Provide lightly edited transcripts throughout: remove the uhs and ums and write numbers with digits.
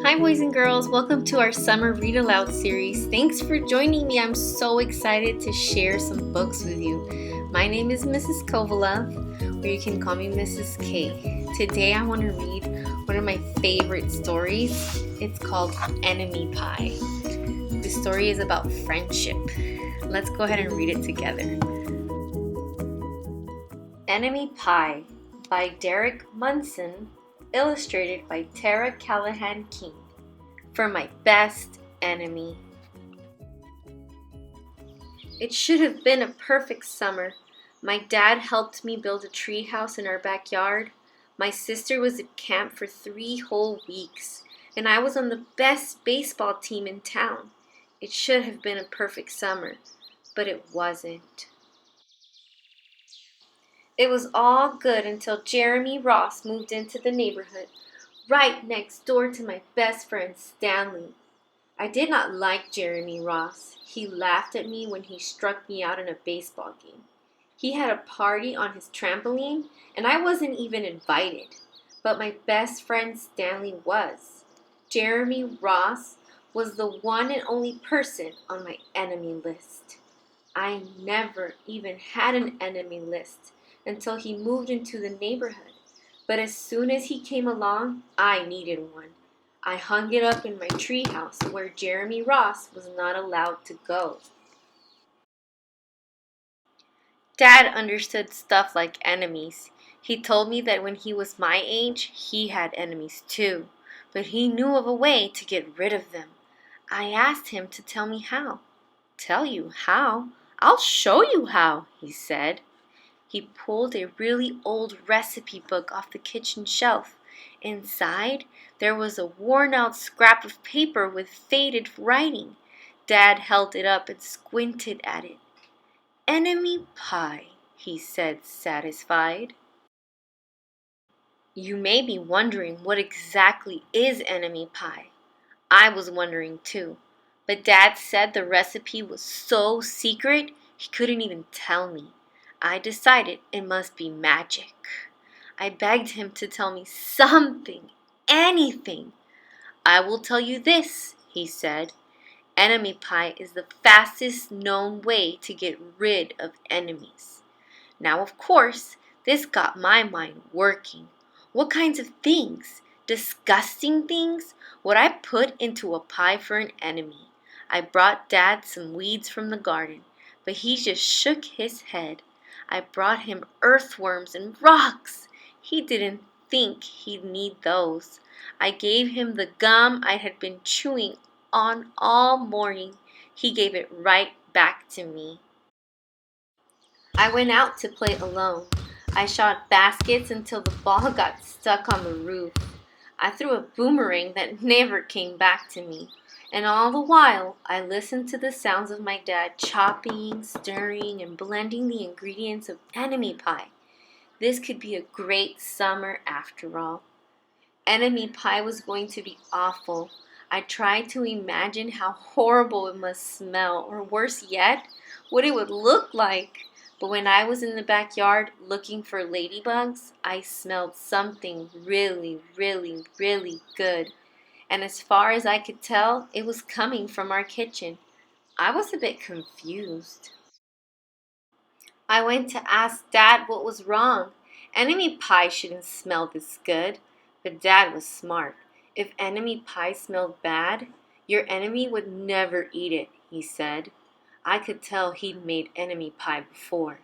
Hi boys and girls, welcome to our summer read aloud series. Thanks for joining me. I'm so excited to share some books with you. My name is Mrs. Kovalev, or you can call me Mrs. K. Today I want to read one of my favorite stories. It's called Enemy Pie. The story is about friendship. Let's go ahead and read it together. Enemy Pie by Derek Munson, illustrated by Tara Callahan King. For my best enemy. It should have been a perfect summer. My dad helped me build a tree house in our backyard. My sister was at camp for 3 whole weeks, and I was on the best baseball team in town. It should have been a perfect summer, but it wasn't. It was all good until Jeremy Ross moved into the neighborhood, right next door to my best friend Stanley. I did not like Jeremy Ross. He laughed at me when he struck me out in a baseball game. He had a party on his trampoline, and I wasn't even invited. But my best friend Stanley was. Jeremy Ross was the one and only person on my enemy list. I never even had an enemy list until he moved into the neighborhood. But as soon as he came along, I needed one. I hung it up in my treehouse where Jeremy Ross was not allowed to go. Dad understood stuff like enemies. He told me that when he was my age, he had enemies too, but he knew of a way to get rid of them. I asked him to tell me how. Tell you how? I'll show you how, he said. He pulled a really old recipe book off the kitchen shelf. Inside, there was a worn-out scrap of paper with faded writing. Dad held it up and squinted at it. "Enemy pie," he said, satisfied. You may be wondering what exactly is enemy pie. I was wondering too, but Dad said the recipe was so secret he couldn't even tell me. I decided it must be magic. I begged him to tell me something, anything. "I will tell you this," he said. "Enemy pie is the fastest known way to get rid of enemies." Now, of course, this got my mind working. What kinds of things, disgusting things, would I put into a pie for an enemy? I brought Dad some weeds from the garden, but he just shook his head. I brought him earthworms and rocks. He didn't think he'd need those. I gave him the gum I had been chewing on all morning. He gave it right back to me. I went out to play alone. I shot baskets until the ball got stuck on the roof. I threw a boomerang that never came back to me. And all the while, I listened to the sounds of my dad chopping, stirring, and blending the ingredients of enemy pie. This could be a great summer after all. Enemy pie was going to be awful. I tried to imagine how horrible it must smell, or worse yet, what it would look like. But when I was in the backyard looking for ladybugs, I smelled something really, really, really good. And as far as I could tell, it was coming from our kitchen. I was a bit confused. I went to ask Dad what was wrong. Enemy pie shouldn't smell this good. But Dad was smart. If enemy pie smelled bad, your enemy would never eat it, he said. I could tell he'd made enemy pie before.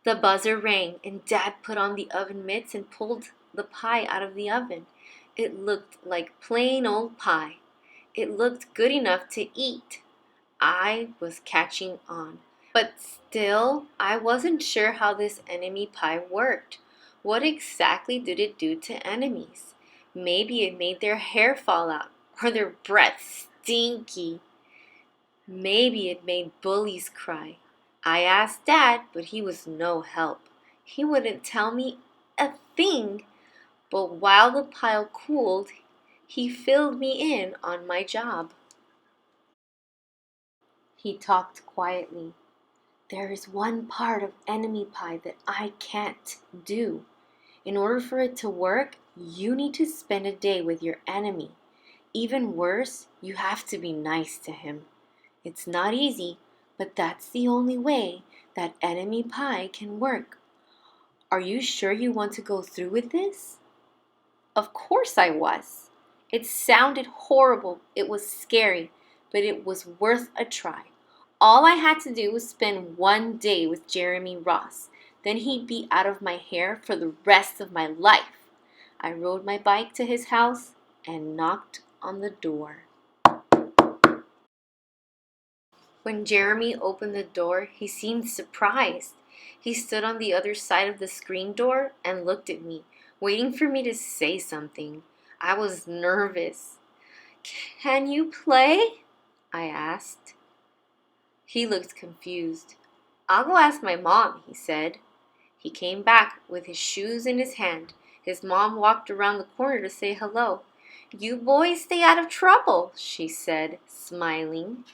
The buzzer rang, and Dad put on the oven mitts and pulled the pie out of the oven. It looked like plain old pie. It looked good enough to eat. I was catching on. But still, I wasn't sure how this enemy pie worked. What exactly did it do to enemies? Maybe it made their hair fall out, or their breath stinky. Maybe it made bullies cry. I asked Dad, but he was no help. He wouldn't tell me a thing. But while the pile cooled, he filled me in on my job. He talked quietly. "There is one part of enemy pie that I can't do. In order for it to work, you need to spend a day with your enemy. Even worse, you have to be nice to him. It's not easy, but that's the only way that enemy pie can work. Are you sure you want to go through with this? Of course I was. It sounded horrible, it was scary, but it was worth a try. All I had to do was spend one day with Jeremy Ross. Then he'd be out of my hair for the rest of my life. I rode my bike to his house and knocked on the door. When Jeremy opened the door, he seemed surprised. He stood on the other side of the screen door and looked at me, waiting for me to say something. I was nervous. "Can you play?" I asked. He looked confused. "I'll go ask my mom," he said. He came back with his shoes in his hand. His mom walked around the corner to say hello. "You boys stay out of trouble," she said, smiling.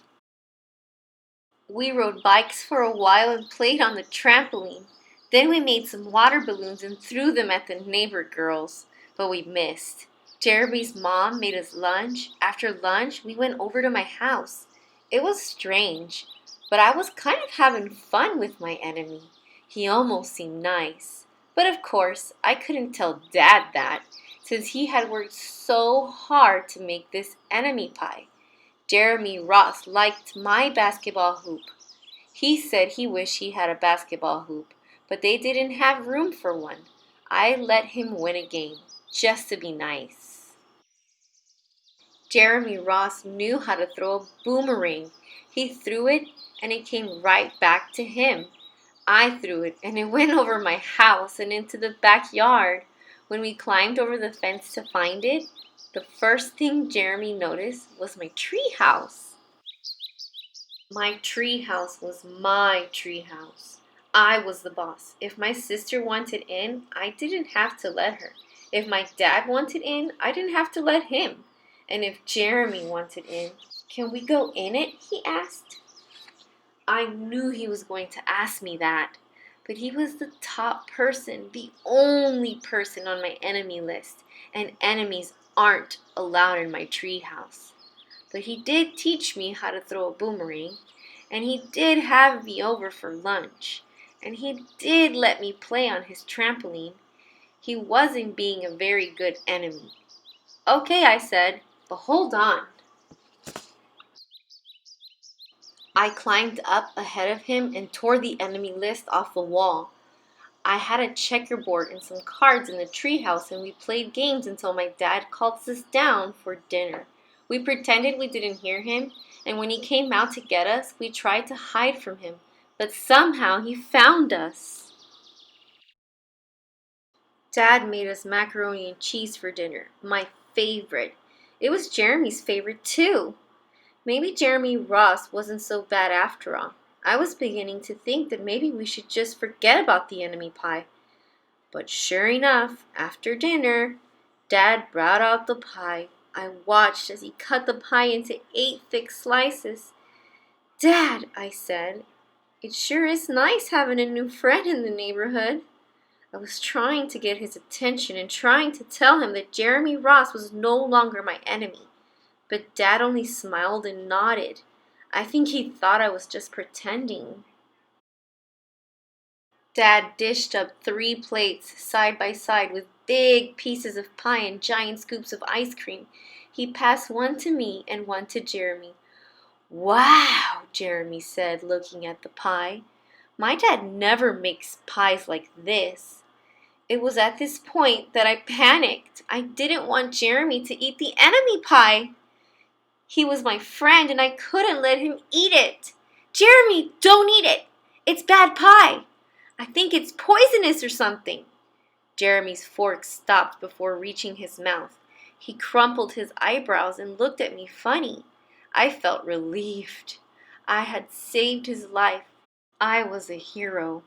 We rode bikes for a while and played on the trampoline. Then we made some water balloons and threw them at the neighbor girls, but we missed. Jeremy's mom made us lunch. After lunch, we went over to my house. It was strange, but I was kind of having fun with my enemy. He almost seemed nice. But of course, I couldn't tell Dad that, since he had worked so hard to make this enemy pie. Jeremy Ross liked my basketball hoop. He said he wished he had a basketball hoop, but they didn't have room for one. I let him win a game, just to be nice. Jeremy Ross knew how to throw a boomerang. He threw it, and it came right back to him. I threw it, and it went over my house and into the backyard. When we climbed over the fence to find it, the first thing Jeremy noticed was my tree house. My tree house was my tree house. I was the boss. If my sister wanted in, I didn't have to let her. If my dad wanted in, I didn't have to let him. And if Jeremy wanted in, "Can we go in it?" he asked. I knew he was going to ask me that, but he was the top person, the only person on my enemy list, and enemies aren't allowed in my treehouse. But he did teach me how to throw a boomerang, and he did have me over for lunch, and he did let me play on his trampoline. He wasn't being a very good enemy. "Okay," I said, "but hold on." I climbed up ahead of him and tore the enemy list off the wall. I had a checkerboard and some cards in the treehouse, and we played games until my dad called us down for dinner. We pretended we didn't hear him, and when he came out to get us, we tried to hide from him, but somehow he found us. Dad made us macaroni and cheese for dinner, my favorite. It was Jeremy's favorite too. Maybe Jeremy Ross wasn't so bad after all. I was beginning to think that maybe we should just forget about the enemy pie. But sure enough, after dinner, Dad brought out the pie. I watched as he cut the pie into 8 thick slices. "Dad," I said, "it sure is nice having a new friend in the neighborhood." I was trying to get his attention and trying to tell him that Jeremy Ross was no longer my enemy. But Dad only smiled and nodded. I think he thought I was just pretending. Dad dished up 3 plates side by side with big pieces of pie and giant scoops of ice cream. He passed one to me and one to Jeremy. "Wow," Jeremy said, looking at the pie. "My dad never makes pies like this." It was at this point that I panicked. I didn't want Jeremy to eat the enemy pie. He was my friend and I couldn't let him eat it. "Jeremy, don't eat it. It's bad pie. I think it's poisonous or something." Jeremy's fork stopped before reaching his mouth. He crumpled his eyebrows and looked at me funny. I felt relieved. I had saved his life. I was a hero.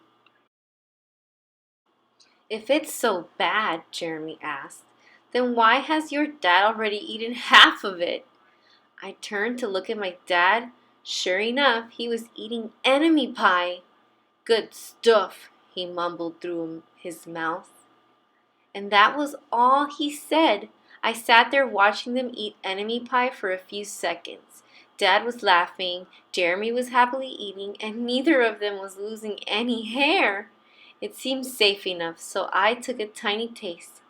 "If it's so bad," Jeremy asked, "then why has your dad already eaten half of it?" I turned to look at my dad. Sure enough, he was eating enemy pie. "Good stuff," he mumbled through his mouth. And that was all he said. I sat there watching them eat enemy pie for a few seconds. Dad was laughing, Jeremy was happily eating, and neither of them was losing any hair. It seemed safe enough, so I took a tiny taste.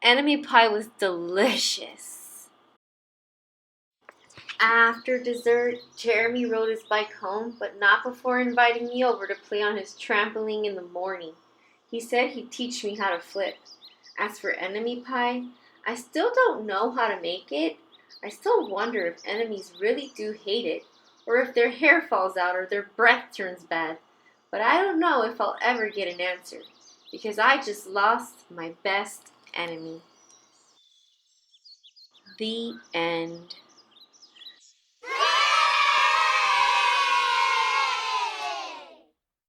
Enemy pie was delicious. After dessert, Jeremy rode his bike home, but not before inviting me over to play on his trampoline in the morning. He said he'd teach me how to flip. As for enemy pie, I still don't know how to make it. I still wonder if enemies really do hate it, or if their hair falls out or their breath turns bad. But I don't know if I'll ever get an answer, because I just lost my best enemy. The end.